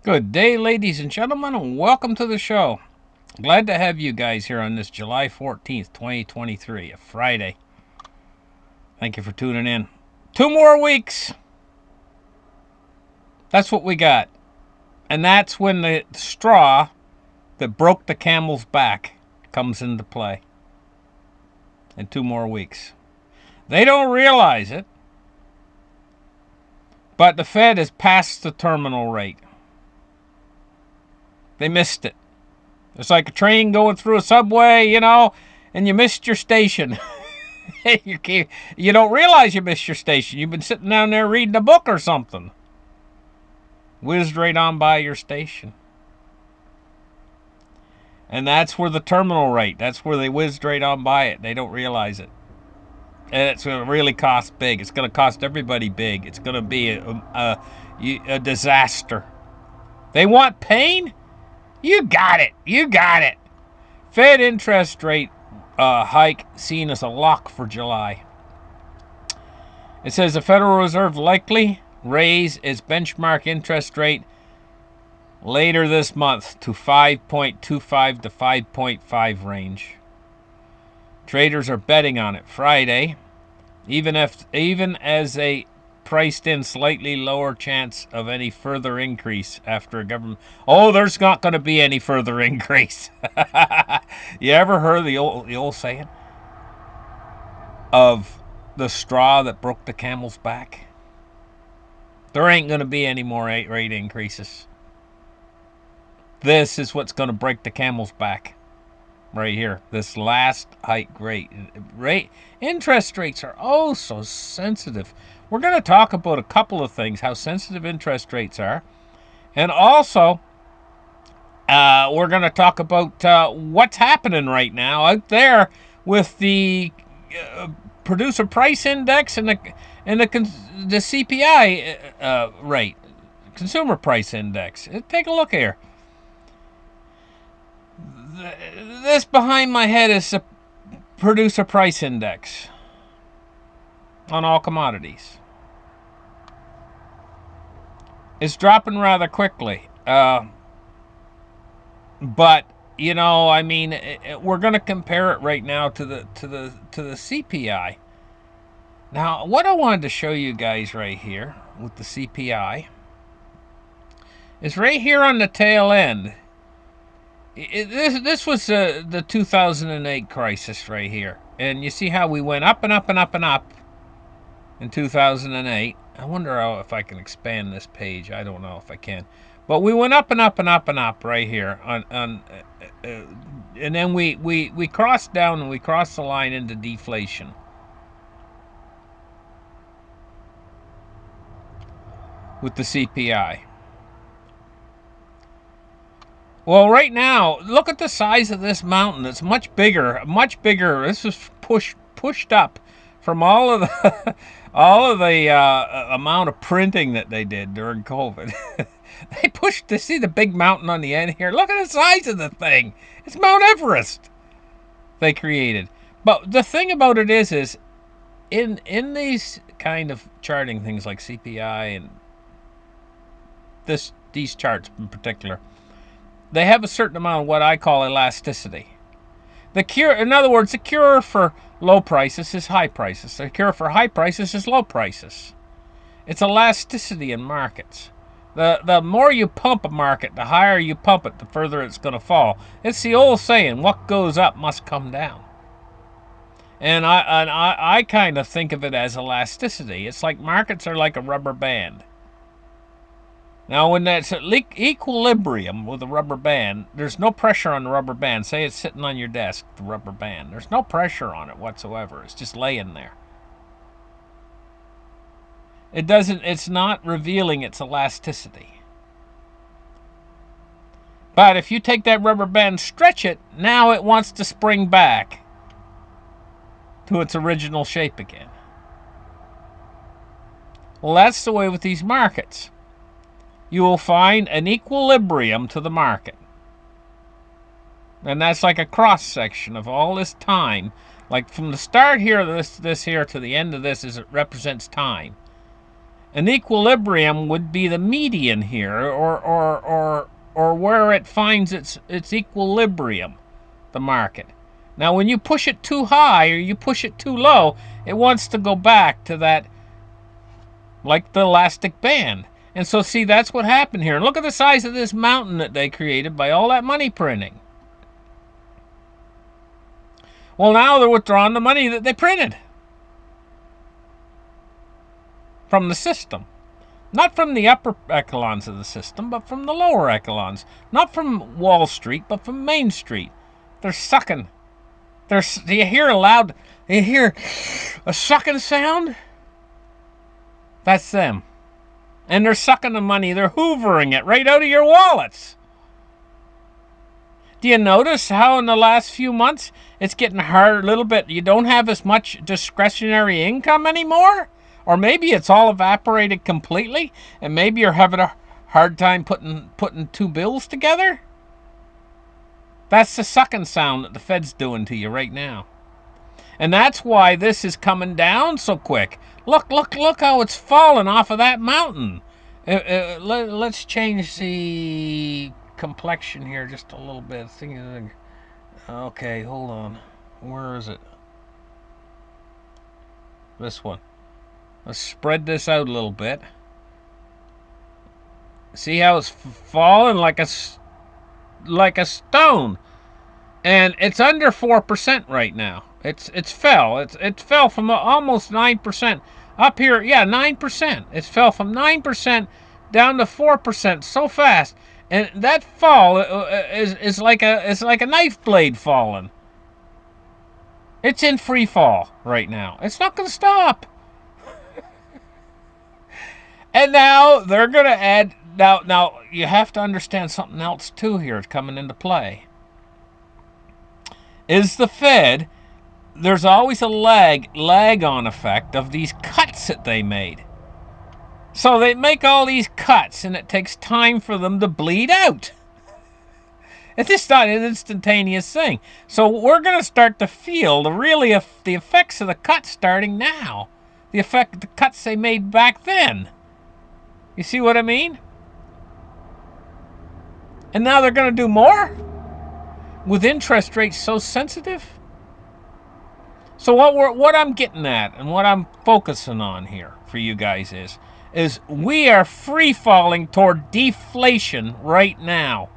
Good day, ladies and gentlemen, and welcome to the show. Glad to have you guys here on this July 14th, 2023, a Friday. Thank you for tuning in. 2 more weeks. That's what we got. And that's when the straw that broke the camel's back comes into play. In 2 more weeks. They don't realize it, but the Fed has passed the terminal rate. They missed it. It's like a train going through a subway, and you missed your station. You don't realize you missed your station. You've been sitting down there reading a book or something. Whizzed right on by your station. And that's where the terminal rate, that's where they whizzed right on by it. They don't realize it. And it's going to really cost big. It's going to cost everybody big. It's going to be a disaster. They want pain? You got it. You got it. Fed interest rate hike seen as a lock for July. It says the Federal Reserve likely raise its benchmark interest rate later this month to 5.25 to 5.5 range. Traders are betting on it Friday, even as they priced in slightly lower chance of any further increase after a government. Oh, there's not going to be any further increase. You ever heard the old saying of the straw that broke the camel's back? There ain't going to be any more rate increases. This is what's going to break the camel's back. Right here. This last hike rate. Interest rates are oh so sensitive. We're going to talk about a couple of things, how sensitive interest rates are. And also, we're going to talk about what's happening right now out there with the producer price index and the CPI rate, consumer price index. Take a look here. This behind my head is the producer price index on all commodities. It's dropping rather quickly. But, we're going to compare it right now to the CPI. Now, what I wanted to show you guys right here with the CPI is right here on the tail end. This was the 2008 crisis right here. And you see how we went up and up and up and up in 2008. I wonder if I can expand this page. I don't know if I can. But we went up and up and up and up right here. And then we crossed down and we crossed the line into deflation. With the CPI. Well, right now, look at the size of this mountain. It's much bigger, much bigger. This was pushed up from all of the amount of printing that they did during COVID. They pushed to see the big mountain on the end here. Look at the size of the thing. It's Mount Everest they created. But the thing about it is in these kind of charting things like CPI and these charts in particular, they have a certain amount of what I call elasticity. In other words, the cure for low prices is high prices. The cure for high prices is low prices. It's elasticity in markets. The more you pump a market, the higher you pump it, the further it's going to fall. It's the old saying, what goes up must come down. And I kind of think of it as elasticity. It's like markets are like a rubber band. Now, when that's at equilibrium with a rubber band, there's no pressure on the rubber band. Say it's sitting on your desk, the rubber band. There's no pressure on it whatsoever. It's just laying there. It's not revealing its elasticity. But if you take that rubber band, stretch it, now it wants to spring back to its original shape again. Well, that's the way with these markets. You will find an equilibrium to the market. And that's like a cross-section of all this time. Like from the start here, this here, to the end of this, it represents time. An equilibrium would be the median here, or where it finds its equilibrium, the market. Now, when you push it too high or you push it too low, it wants to go back to that, like the elastic band. And so, see, that's what happened here. And look at the size of this mountain that they created by all that money printing. Well, now they're withdrawing the money that they printed from the system. Not from the upper echelons of the system, but from the lower echelons. Not from Wall Street, but from Main Street. They're sucking. Do you hear you hear a sucking sound? That's them. And they're sucking the money. They're hoovering it right out of your wallets. Do you notice how in the last few months it's getting hard a little bit? You don't have as much discretionary income anymore? Or maybe it's all evaporated completely, and maybe you're having a hard time putting two bills together? That's the sucking sound that the Fed's doing to you right now. And that's why this is coming down so quick. Look how it's fallen off of that mountain. Let's change the complexion here just a little bit. Okay, hold on. Where is it? This one. Let's spread this out a little bit. See how it's falling like a stone, and it's under 4% right now. It fell from almost 9% up here. Yeah, 9%. It fell from 9% down to 4% so fast, and that fall is like a knife blade falling. It's in free fall right now. It's not going to stop. And now they're going to add. Now you have to understand something else too here coming into play. Is the Fed, there's always a lag on effect of these cuts that they made. So they make all these cuts and it takes time for them to bleed out. It's just not an instantaneous thing. So we're going to start to feel the effects of the cuts starting now. The cuts they made back then. You see what I mean? And now they're going to do more? With interest rates so sensitive? So what I'm getting at and what I'm focusing on here for you guys is we are free falling toward deflation right now.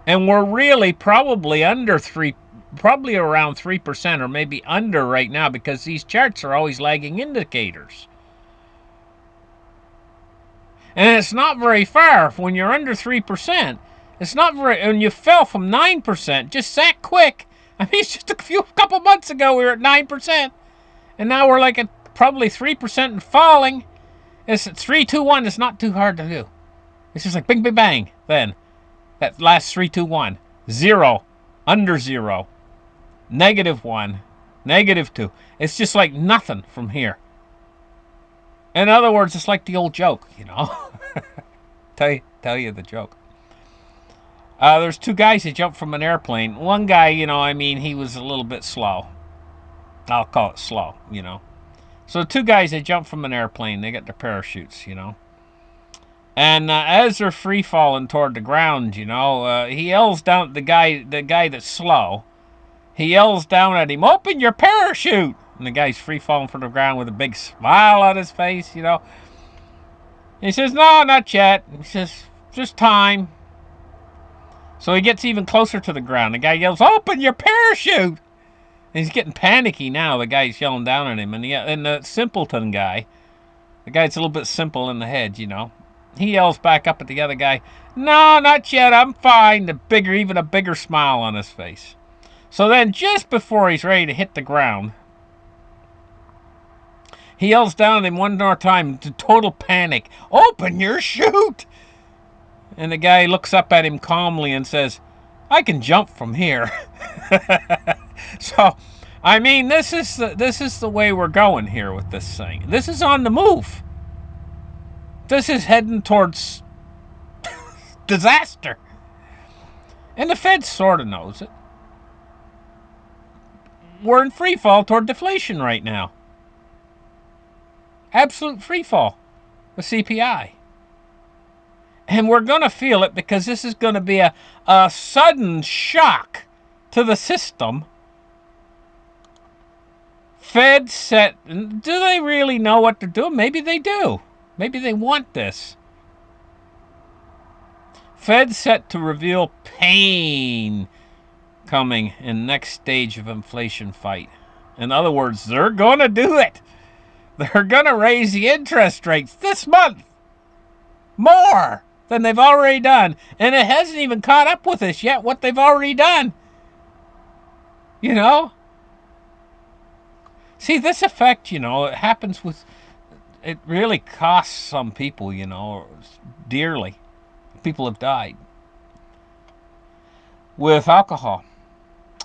And we're really probably around 3% or maybe under right now, because these charts are always lagging indicators. And it's not very far when you're under 3%. It's not very, and you fell from 9% just that quick. I mean, it's just a couple months ago we were at 9%. And now we're like at probably 3% and falling. It's 3, 2, 1. It's not too hard to do. It's just like bing, bing, bang. Then that last 3, 2, 1. 0, under 0, -1, -2. It's just like nothing from here. In other words, it's like the old joke, you know. tell you the joke. There's two guys that jumped from an airplane. One guy, you know, I mean, he was a little bit slow. I'll call it slow, you know. So two guys, they jumped from an airplane. They got their parachutes, you know. And as they're free falling toward the ground, you know, he yells down at the guy that's slow. He yells down at him, "Open your parachute!" And the guy's free falling from the ground with a big smile on his face, you know. He says, "No, not yet." He says, "Just time." So he gets even closer to the ground. The guy yells, "Open your parachute!" And he's getting panicky now. The guy's yelling down at him. And the simpleton guy, the guy's a little bit simple in the head, you know. He yells back up at the other guy, "No, not yet. I'm fine." Even a bigger smile on his face. So then, just before he's ready to hit the ground, he yells down at him one more time to total panic, "Open your chute!" And the guy looks up at him calmly and says, "I can jump from here." So, I mean, this is the way we're going here with this thing. This is on the move. This is heading towards disaster. And the Fed sort of knows it. We're in free fall toward deflation right now. Absolute free fall. with CPI. And we're going to feel it because this is going to be a sudden shock to the system. Fed set. Do they really know what they're doing? Maybe they do. Maybe they want this. Fed set to reveal pain coming in next stage of inflation fight. In other words, they're going to do it. They're going to raise the interest rates this month more than they've already done. And it hasn't even caught up with us yet, what they've already done. You know? See, this effect, it happens with... It really costs some people, dearly. People have died. With alcohol.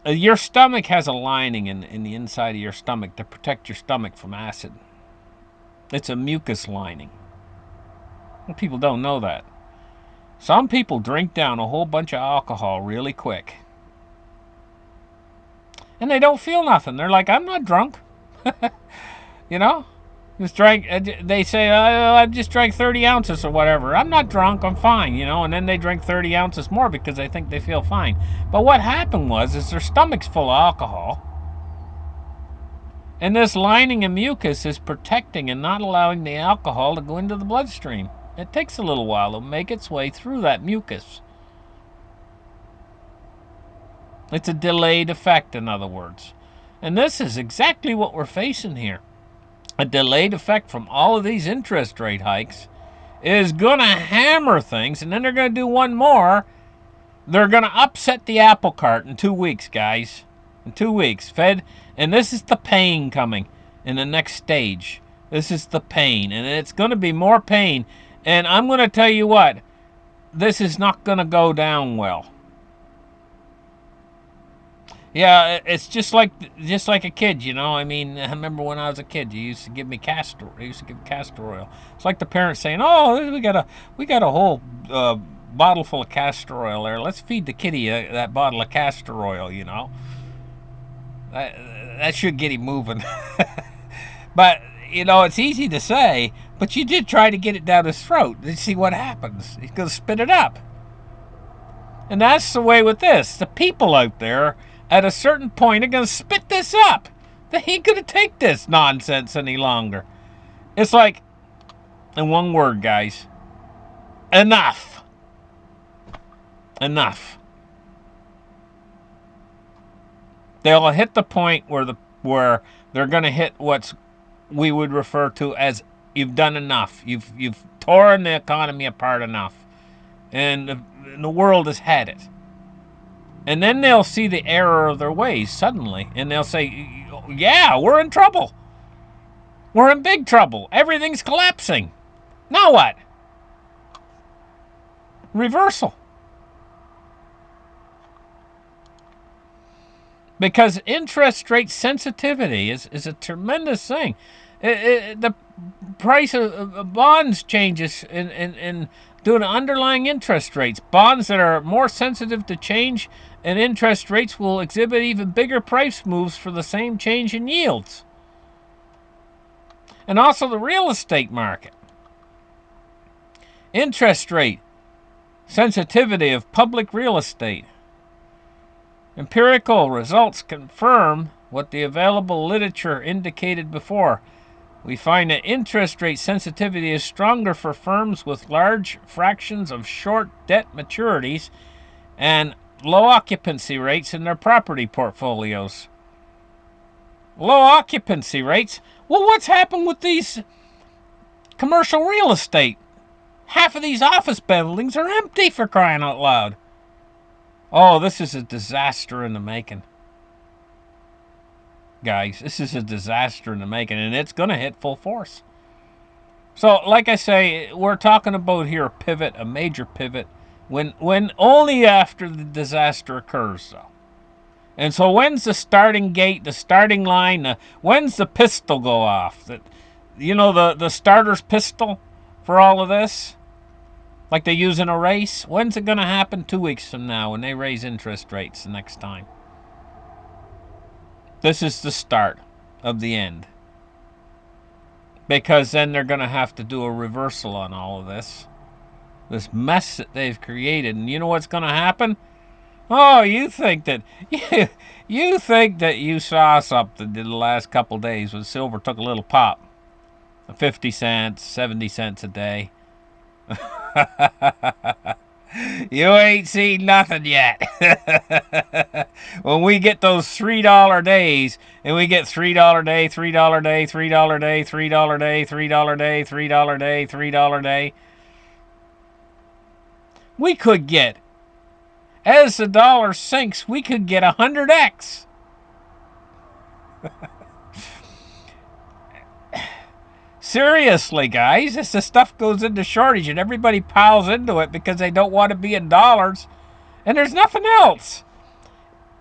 Your stomach has a lining in the inside of your stomach to protect your stomach from acid. It's a mucus lining. People don't know that. Some people drink down a whole bunch of alcohol really quick. And they don't feel nothing. They're like, I'm not drunk. Just drank. They say, I just drank 30 ounces or whatever. I'm not drunk. I'm fine, And then they drink 30 ounces more because they think they feel fine. But what happened is their stomach's full of alcohol. And this lining of mucus is protecting and not allowing the alcohol to go into the bloodstream. It takes a little while to make its way through that mucus. It's a delayed effect, in other words. And this is exactly what we're facing here. A delayed effect from all of these interest rate hikes is going to hammer things, and then they're going to do one more. They're going to upset the apple cart in 2 weeks, guys. In 2 weeks. Fed, and this is the pain coming in the next stage. This is the pain, and it's going to be more pain. And I'm going to tell you what, this is not going to go down well. Yeah, it's just like a kid, I mean, I remember when I was a kid, you used to give me castor. I used to give castor oil. It's like the parents saying, "Oh, we got a whole bottle full of castor oil there. Let's feed the kitty that bottle of castor oil." That should get him moving. But it's easy to say, but you did try to get it down his throat. Let's see what happens. He's gonna spit it up. And that's the way with this. The people out there, at a certain point, are going to spit this up. They ain't going to take this nonsense any longer. It's like, in one word, guys, enough. Enough. They'll hit the point where they're going to hit what we would refer to as, you've done enough. You've torn the economy apart enough. And the world has had it. And then they'll see the error of their ways suddenly, and they'll say, yeah, we're in trouble. We're in big trouble. Everything's collapsing. Now what? Reversal. Because interest rate sensitivity is a tremendous thing. The price of bonds changes in due to underlying interest rates. Bonds that are more sensitive to change in interest rates will exhibit even bigger price moves for the same change in yields. And also the real estate market. Interest rate sensitivity of public real estate. Empirical results confirm what the available literature indicated before. We find that interest rate sensitivity is stronger for firms with large fractions of short debt maturities and low occupancy rates in their property portfolios. Low occupancy rates? Well, what's happened with these commercial real estate? Half of these office buildings are empty, for crying out loud. Oh, this is a disaster in the making. Guys, this is a disaster in the making, and it's going to hit full force. So, like I say, we're talking about here a pivot, a major pivot, when only after the disaster occurs, though. And so when's the starting gate, the starting line, when's the pistol go off? The starter's pistol for all of this? Like they use in a race? When's it going to happen? 2 weeks from now when they raise interest rates the next time. This is the start of the end. because then they're going to have to do a reversal on all of this mess that they've created. And you know what's going to happen? Oh, you think that you think that you saw something in the last couple days when silver took a little pop, 50 cents, 70 cents a day. You ain't seen nothing yet. When we get those $3 days, and we get $3 day, $3 day, $3 day, $3 day, $3 day, $3 day, $3 day, we could get, as the dollar sinks, we could get 100x. Seriously, guys, as the stuff goes into shortage and everybody piles into it because they don't want to be in dollars, and there's nothing else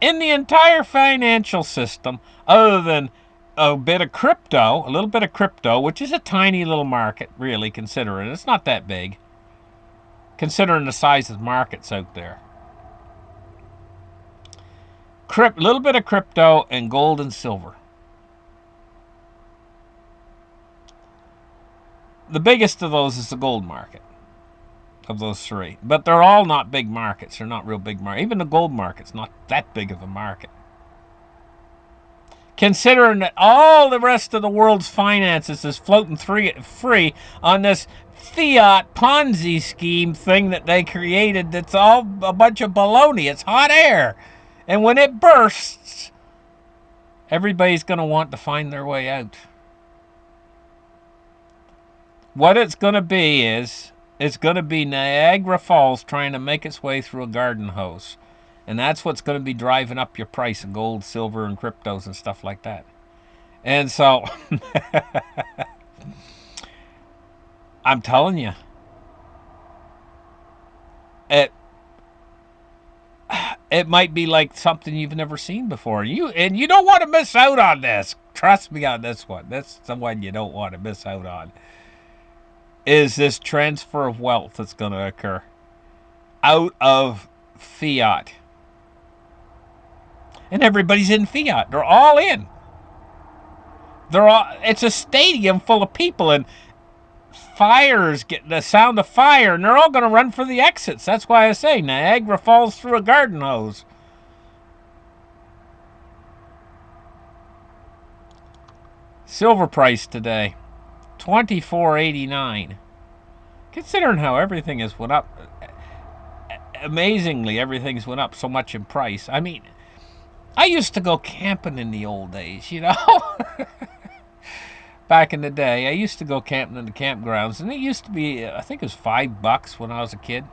in the entire financial system other than a bit of crypto, a little bit of crypto, which is a tiny little market, really, considering it's not that big, considering the size of the markets out there. Little bit of crypto and gold and silver. The biggest of those is the gold market, of those three. But they're all not big markets. They're not real big markets. Even the gold market's not that big of a market. Considering that all the rest of the world's finances is floating free on this fiat Ponzi scheme thing that they created that's all a bunch of baloney. It's hot air. And when it bursts, everybody's going to want to find their way out. What it's going to be is, it's going to be Niagara Falls trying to make its way through a garden hose. And that's what's going to be driving up your price of gold, silver, and cryptos and stuff like that. And so, I'm telling you, it might be like something you've never seen before. You don't want to miss out on this. Trust me on this one. That's the one you don't want to miss out on. Is this transfer of wealth that's going to occur out of fiat. And everybody's in fiat. They're all in. It's a stadium full of people, and fires get the sound of fire, and they're all going to run for the exits. That's why I say Niagara Falls through a garden hose. Silver price today, $24.89. Considering how everything has went up, amazingly everything's went up so much in price. I mean, I used to go camping in the old days, you know. Back in the day, I used to go camping in the campgrounds, and it used to be, I think it was $5 when I was a kid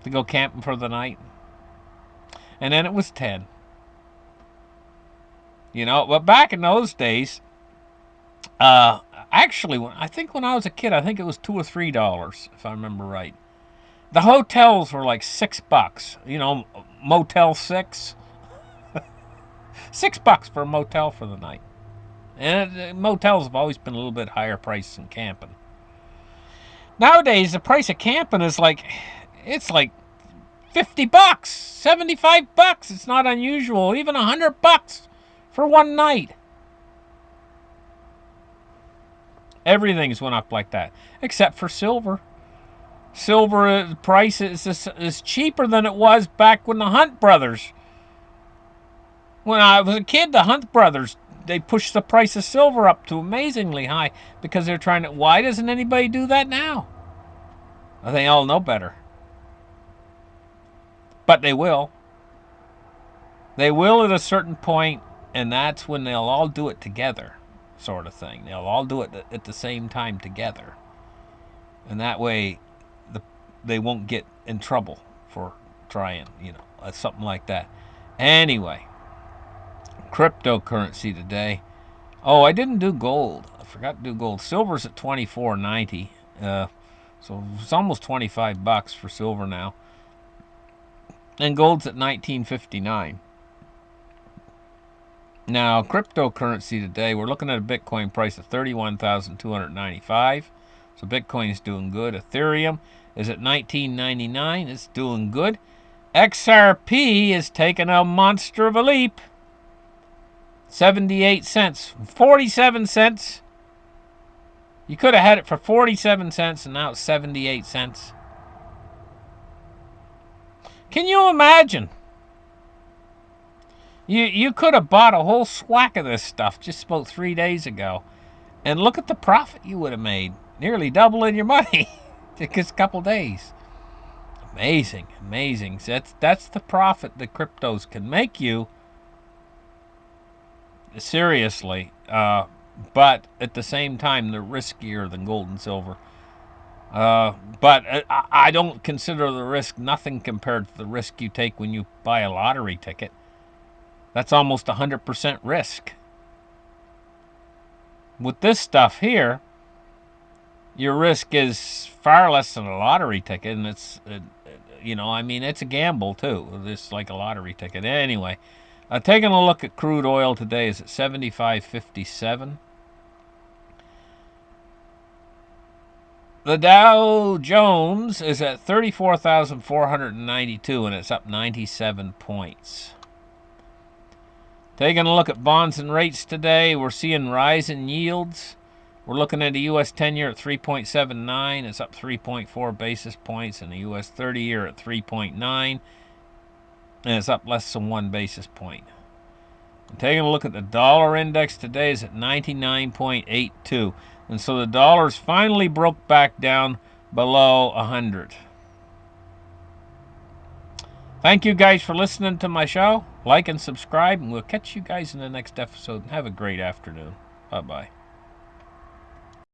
to go camping for the night. And then it was 10. You know, but back in those days, actually, I think when I was a kid, I think it was $2 or $3, if I remember right. The hotels were like $6. You know, Motel 6. $6 for a motel for the night. And motels have always been a little bit higher price than camping. Nowadays, the price of camping is like, it's like $50, $75. It's not unusual. Even $100 for one night. Everything's went up like that, except for silver. Silver price is cheaper than it was back when the Hunt brothers. When I was a kid, the Hunt brothers, they pushed the price of silver up to amazingly high because they're trying to. Why doesn't anybody do that now? They all know better. But they will. They will at a certain point, and that's when they'll all do it together, sort of thing. They'll all do it at the same time together. And that way, they won't get in trouble for trying, you know, something like that. Anyway, cryptocurrency today. Oh, I didn't do gold. I forgot to do gold. Silver's at $24.90. So it's almost $25 for silver now. And gold's at $19.59. Now, cryptocurrency today, we're looking at a Bitcoin price of $31,295. So Bitcoin's doing good. Ethereum is at $19.99. It's doing good. XRP is taking a monster of a leap. 78 cents. 47 cents You could have had it for 47 cents and now it's 78 cents. Can you imagine? You could have bought a whole swack of this stuff just about 3 days ago. And look at the profit you would have made. Nearly doubling your money. Just a couple days. Amazing, amazing. That's the profit that cryptos can make you. Seriously. But at the same time, they're riskier than gold and silver. But I don't consider the risk nothing compared to the risk you take when you buy a lottery ticket. That's almost 100% risk. With this stuff here, your risk is far less than a lottery ticket, and it's, I mean, it's a gamble too. It's like a lottery ticket. Anyway, taking a look at crude oil today is at 75.57. The Dow Jones is at 34,492 and it's up 97 points. Taking a look at bonds and rates today, we're seeing rising yields. We're looking at a U.S. 10-year at 3.79. It's up 3.4 basis points. And the U.S. 30-year at 3.9. And it's up less than 1 basis point. And taking a look at the dollar index today is at 99.82. And so the dollar's finally broke back down below 100. Thank you guys for listening to my show. Like and subscribe, and we'll catch you guys in the next episode. Have a great afternoon. Bye-bye.